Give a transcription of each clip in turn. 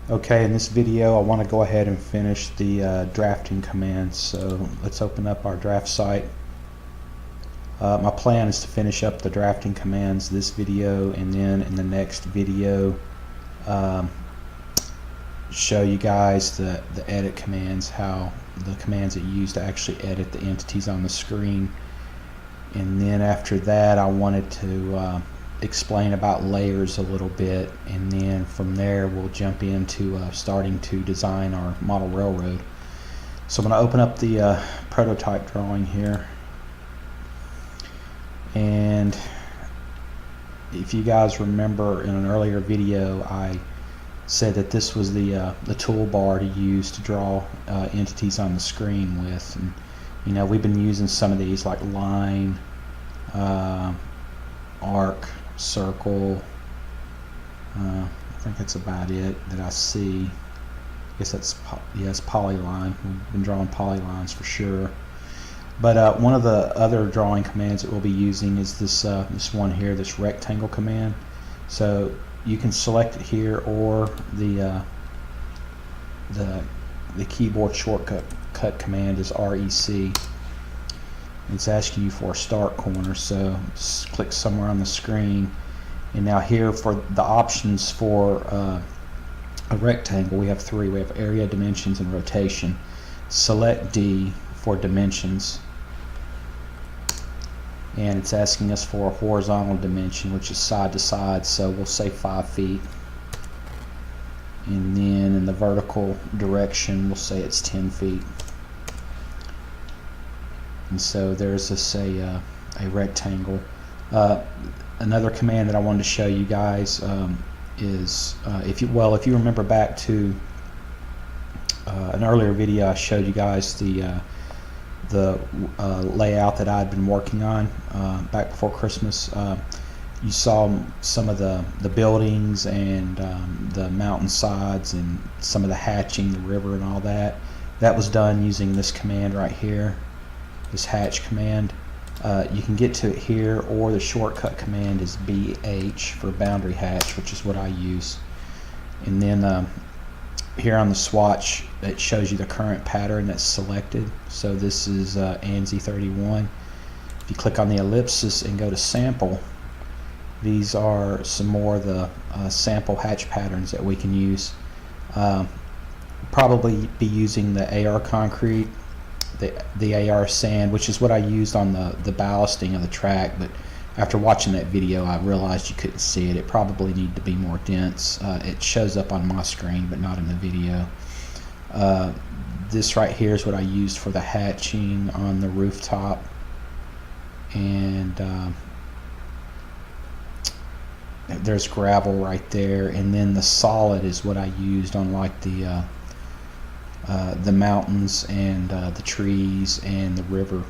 Okay, in this video I want to go ahead and finish the drafting commands. So let's open up our draft site. My plan is to finish up the drafting commands this video, and then in the next video show you guys the edit commands, how the commands that you use to actually edit the entities on the screen. And then after that I wanted to explain about layers a little bit, and then from there we'll jump into starting to design our model railroad. So I'm going to open up the prototype drawing here, and if you guys remember in an earlier video I said that this was the toolbar to use to draw entities on the screen with. And you know, we've been using some of these like line, arc, circle. I think that's about it that I see. I guess that's polyline. We've been drawing polylines for sure. But one of the other drawing commands that we'll be using is this one here, this rectangle command. So you can select it here, or the keyboard shortcut command is REC. It's asking you for a start corner, so just click somewhere on the screen. And now here for the options for a rectangle, we have three. We have area, dimensions, and rotation. Select D for dimensions, and it's asking us for a horizontal dimension, which is side to side, so we'll say 5 feet. And then in the vertical direction we'll say it's 10 feet. And so there's this a rectangle. Another command that I wanted to show you guys is if you remember back to an earlier video, I showed you guys the layout that I had been working on back before Christmas. You saw some of the buildings and the mountainsides and some of the hatching, the river and all that. That was done using this command right here, this hatch command. You can get to it here, or the shortcut command is BH for boundary hatch, which is what I use. And then here on the swatch it shows you the current pattern that's selected. So this is ANSI 31. If you click on the ellipsis and go to sample, these are some more of the sample hatch patterns that we can use. Probably be using the AR concrete, the AR sand, which is what I used on the ballasting of the track, but after watching that video I realized you couldn't see it. It probably needed to be more dense. It shows up on my screen but not in the video. This right here is what I used for the hatching on the rooftop, and there's gravel right there, and then the solid is what I used on like the mountains and the trees and the river.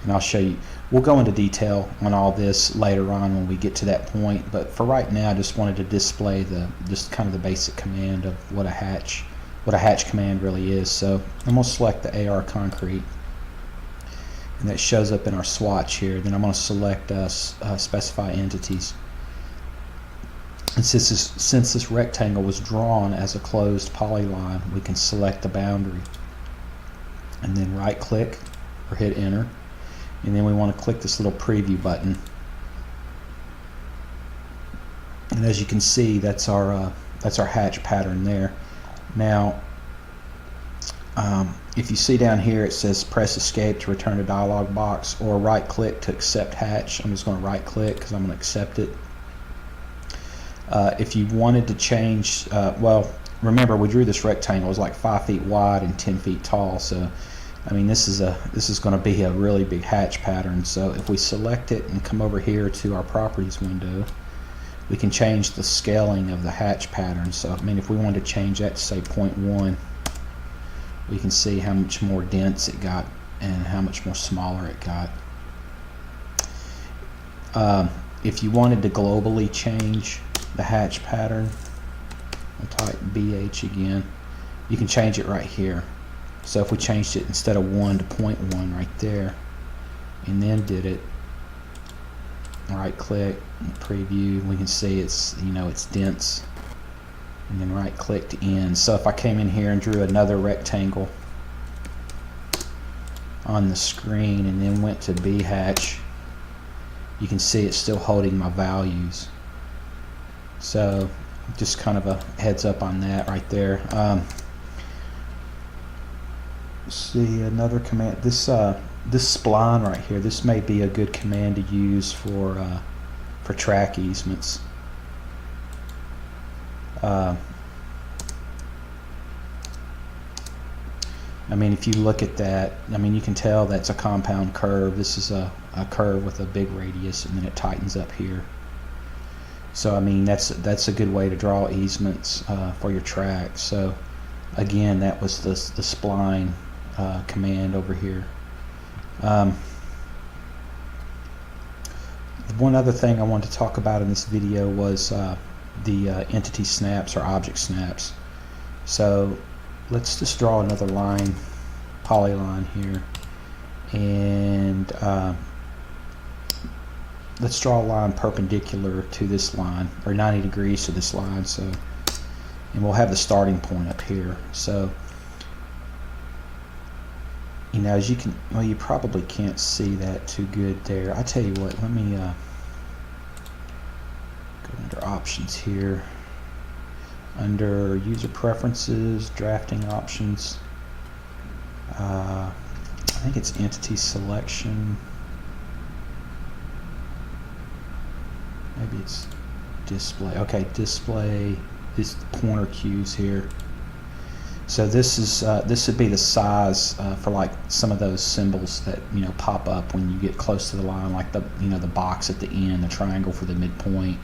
And I'll show you, we'll go into detail on all this later on when we get to that point, but for right now I just wanted to display just kind of the basic command of what a hatch command really is. So I'm going to select the AR concrete, and that shows up in our swatch here. Then I'm going to select specify entities. And since this rectangle was drawn as a closed polyline, we can select the boundary and then right click or hit enter, and then we want to click this little preview button. And as you can see, that's our hatch pattern there. Now if you see down here it says press escape to return to dialog box, or right click to accept hatch. I'm just going to right click because I'm going to accept it. If you wanted to change, well, remember we drew this rectangle. It was like 5 feet wide and 10 feet tall, so I mean this is going to be a really big hatch pattern. So if we select it and come over here to our properties window, we can change the scaling of the hatch pattern. So I mean, if we wanted to change that to say 0.1, we can see how much more dense it got and how much more smaller it got. If you wanted to globally change the hatch pattern, I'll type BH again, you can change it right here. So if we changed it instead of 1 to 0.1 right there, and then did it, right click and preview, we can see it's, you know, it's dense. and then right click to end. So if I came in here and drew another rectangle on the screen and then went to B hatch, you can see it's still holding my values. So just kind of a heads up on that right there. See another command. This spline right here. This may be a good command to use for track easements. I mean, if you look at that, I mean, you can tell that's a compound curve. This is a curve with a big radius, and then it tightens up here. So I mean, that's a good way to draw easements for your track. So again, that was the spline command over here. One other thing I wanted to talk about in this video was the entity snaps or object snaps. So let's just draw another line, polyline here, and let's draw a line perpendicular to this line, or 90 degrees to this line. So, and we'll have the starting point up here. So, you know, as you can, well, you probably can't see that too good there. I tell you what, let me go under options here. Under user preferences, drafting options, I think it's entity selection. Maybe it's display. Okay, display is pointer cues here. So this is this would be the size for like some of those symbols that, you know, pop up when you get close to the line, like the, you know, the box at the end, the triangle for the midpoint,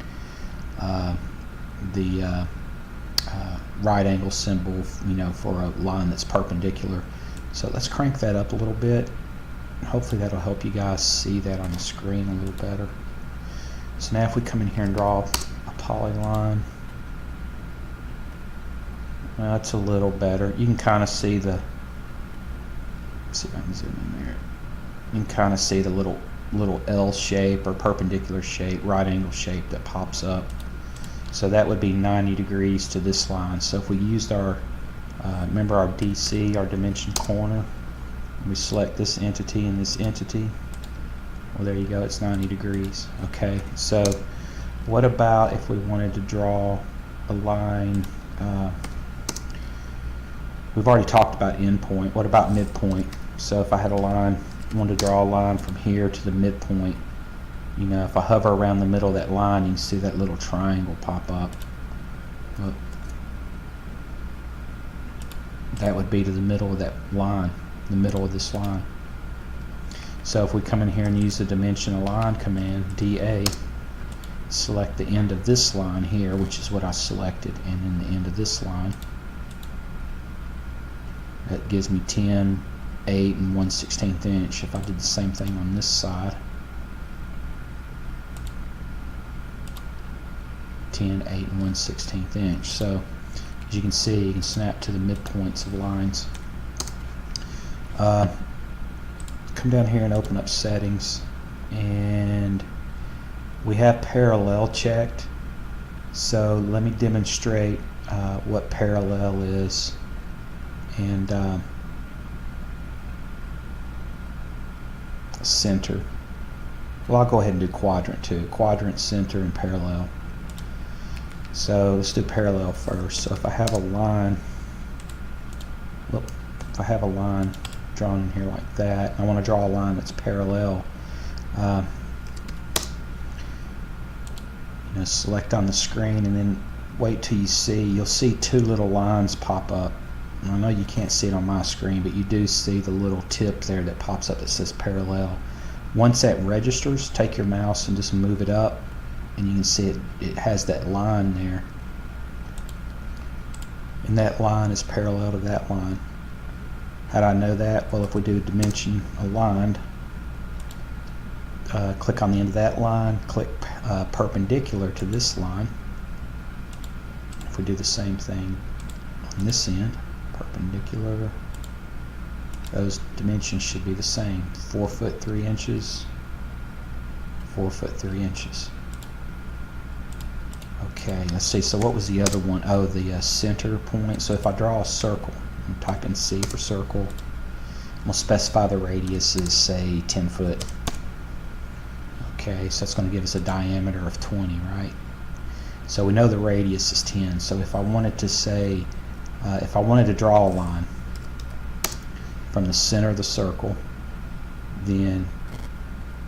the right angle symbol, you know, for a line that's perpendicular. So let's crank that up a little bit. Hopefully that'll help you guys see that on the screen a little better. So now if we come in here and draw a polyline, well, that's a little better. You can kind of see the, let's see if I can zoom in there. You can kind of see the little L shape or perpendicular shape, right angle shape that pops up. So that would be 90 degrees to this line. So if we used our, remember our DC, our dimension corner, we select this entity and this entity, well, there you go, it's 90 degrees. Okay, so what about if we wanted to draw a line, we've already talked about endpoint, what about midpoint? So if I had a line, wanted to draw a line from here to the midpoint, you know, if I hover around the middle of that line, you can see that little triangle pop up. Look. That would be to the middle of that line, the middle of this line. So if we come in here and use the dimension align command, DA, select the end of this line here, which is what I selected, and then the end of this line. That gives me 10, 8, and 1/16 inch. If I did the same thing on this side, 10, 8, and 1/16 inch. So as you can see, you can snap to the midpoints of lines. Come down here and open up settings, and we have parallel checked. So let me demonstrate what parallel is. And center. Well, I'll go ahead and do quadrant too. Quadrant, center, and parallel. So let's do parallel first. So if I have a line, if I have a line drawn in here like that, I want to draw a line that's parallel. You know, select on the screen and then wait till you see. You'll see two little lines pop up. And I know you can't see it on my screen, but you do see the little tip there that pops up that says parallel. Once that registers, take your mouse and just move it up, and you can see it has that line there, and that line is parallel to that line. How do I know that? Well, if we do dimension aligned, click on the end of that line, click perpendicular to this line. If we do the same thing on this end, perpendicular, those dimensions should be the same. 4 foot 3 inches, 4 foot 3 inches. Okay. Okay, let's see. So what was the other one? Oh, the center point. So if I draw a circle, I'm typing C for circle. We'll specify the radius is, say, 10 foot. Okay, so that's going to give us a diameter of 20, right? So we know the radius is 10. So if I wanted to say, if I wanted to draw a line from the center of the circle, then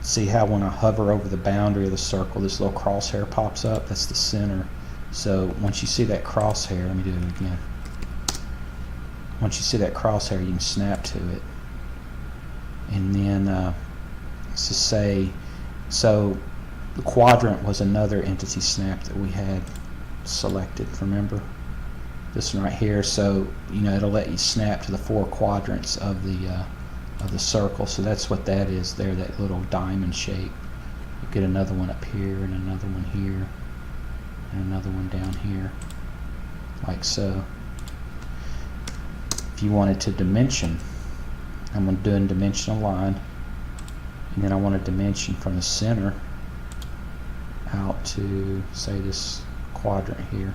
see how when I hover over the boundary of the circle, this little crosshair pops up? That's the center. So once you see that crosshair, let me do it again. Once you see that crosshair, you can snap to it. And then let's just say, so the quadrant was another entity snap that we had selected, remember? This one right here. So it'll let you snap to the 4 quadrants of the circle. So that's what that is there, that little diamond shape. You get another one up here, and another one here, and another one down here, like so. If you wanted to dimension, I'm going to do a dimensional line, and then I want to dimension from the center out to, say, this quadrant here.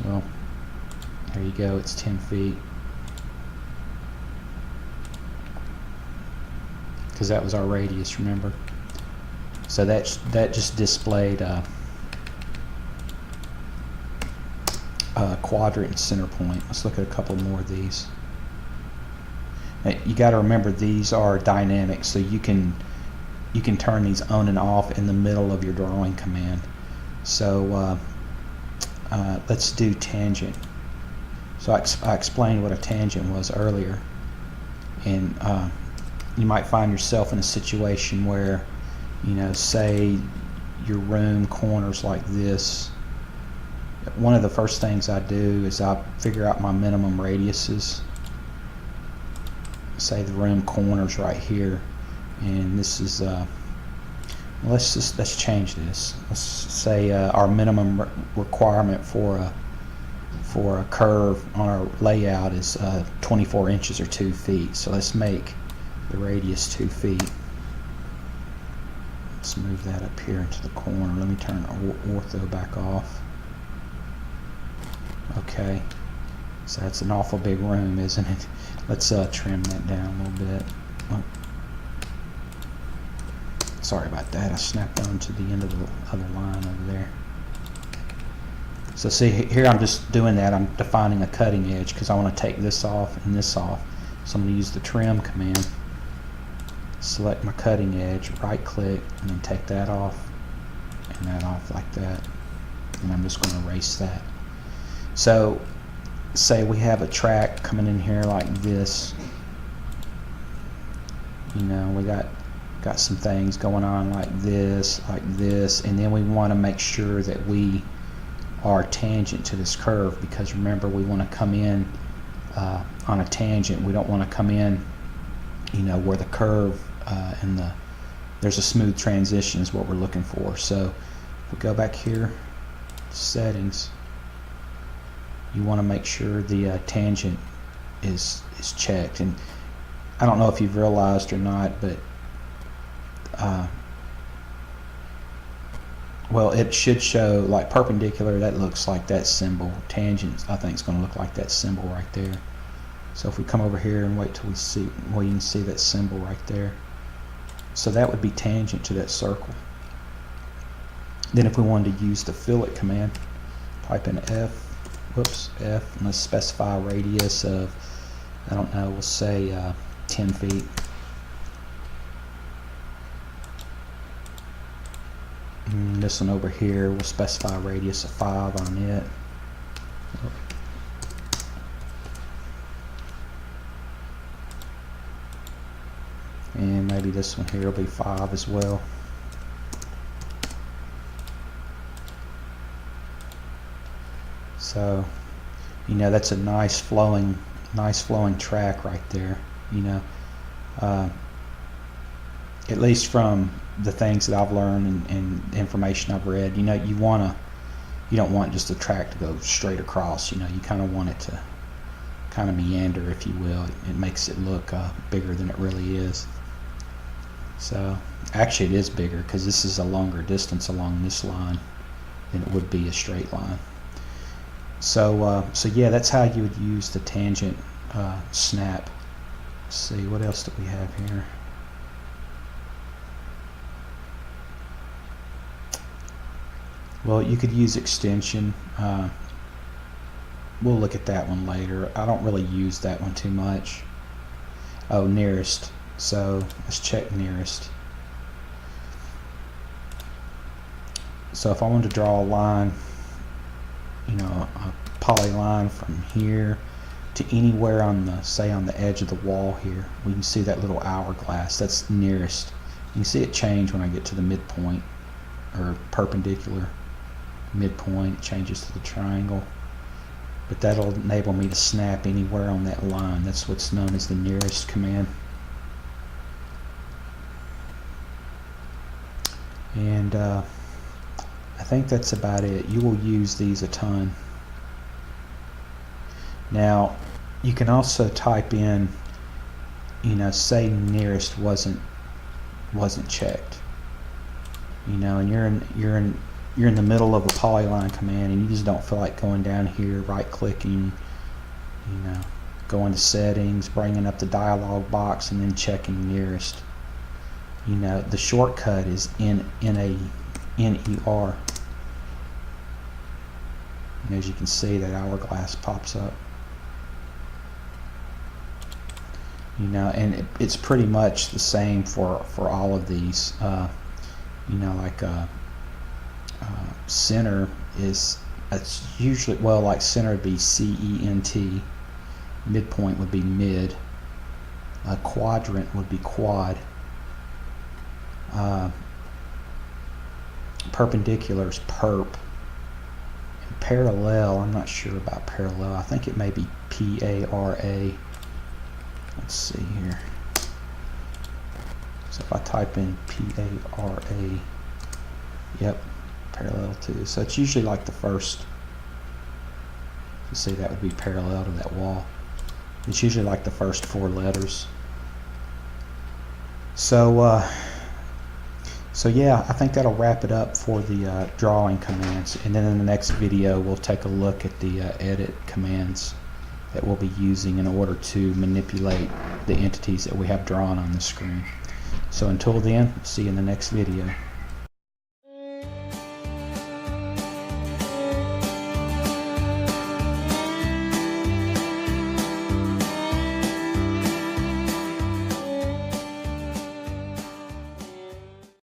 Well, there you go, it's 10 feet. Because that was our radius, remember? So that just displayed a quadrant and center point. Let's look at a couple more of these. Now, you got to remember these are dynamic, so you can turn these on and off in the middle of your drawing command. So let's do tangent. So I explained what a tangent was earlier, and you might find yourself in a situation where, say your room corners like this. One of the first things I do is I figure out my minimum radiuses. Say the room corners right here, and this is let's change this. Let's say our minimum requirement for a curve on our layout is 24 inches or 2 feet. So let's make the radius 2 feet. Let's move that up here into the corner. Let me turn ortho back off. Okay, so that's an awful big room, isn't it? Let's trim that down a little bit. Oh. Sorry about that, I snapped onto the end of the other line over there. So see, here I'm just doing that. I'm defining a cutting edge because I want to take this off and this off. So I'm going to use the trim command. Select my cutting edge, right click, and then take that off and that off like that. And I'm just going to erase that. So say we have a track coming in here like this. We got some things going on like this, and then we want to make sure that we are tangent to this curve, because remember, we want to come in on a tangent. We don't want to come in where the curve and there's a smooth transition is what we're looking for. So if we go back here, settings, you want to make sure the tangent is checked. And I don't know if you've realized or not, but well, it should show like perpendicular. That looks like that symbol. Tangent, I think, is going to look like that symbol right there. So if we come over here and wait till we see, well, you can see that symbol right there. So that would be tangent to that circle. Then if we wanted to use the fillet command, type in F, and let's specify a radius of, I don't know, we'll say 10 feet. And this one over here, we'll specify a radius of 5 on it. And maybe this one here will be 5 as well. So, that's a nice flowing track right there. At least from the things that I've learned and information I've read, you don't want just a track to go straight across. You kind of want it to kind of meander, if you will. It makes it look bigger than it really is. So Actually, it is bigger because this is a longer distance along this line than it would be a straight line. So yeah, that's how you would use the tangent snap. Let's see, what else do we have here? Well, you could use extension. We'll look at that one later. I don't really use that one too much. Oh, nearest. So let's check nearest. So if I want to draw a line, you know, a polyline from here to anywhere on the, say, on the edge of the wall here, we can see that little hourglass. That's nearest. You can see it change when I get to the midpoint, or perpendicular midpoint. It changes to the triangle. But that'll enable me to snap anywhere on that line. That's what's known as the nearest command. And I think that's about it. You will use these a ton. Now, you can also type in, you know, say nearest wasn't checked. You know, and you're in the middle of a polyline command and you just don't feel like going down here, right clicking, you know, going to settings, bringing up the dialog box and then checking nearest. You know, the shortcut is NER. And as you can see, that hourglass pops up. You know, and it's pretty much the same for all of these. You know, like center is, it's usually, well, like center would be CENT, midpoint would be mid, quadrant would be quad, perpendicular is perp, and parallel, I'm not sure about parallel, I think it may be PARA. Let's see here. So if I type in PARA, yep, parallel to. So it's usually like the first, you see that would be parallel to that wall. It's usually like the first 4 letters. So so yeah, I think that'll wrap it up for the drawing commands. And then in the next video, we'll take a look at the edit commands that we'll be using in order to manipulate the entities that we have drawn on the screen. So until then, see you in the next video.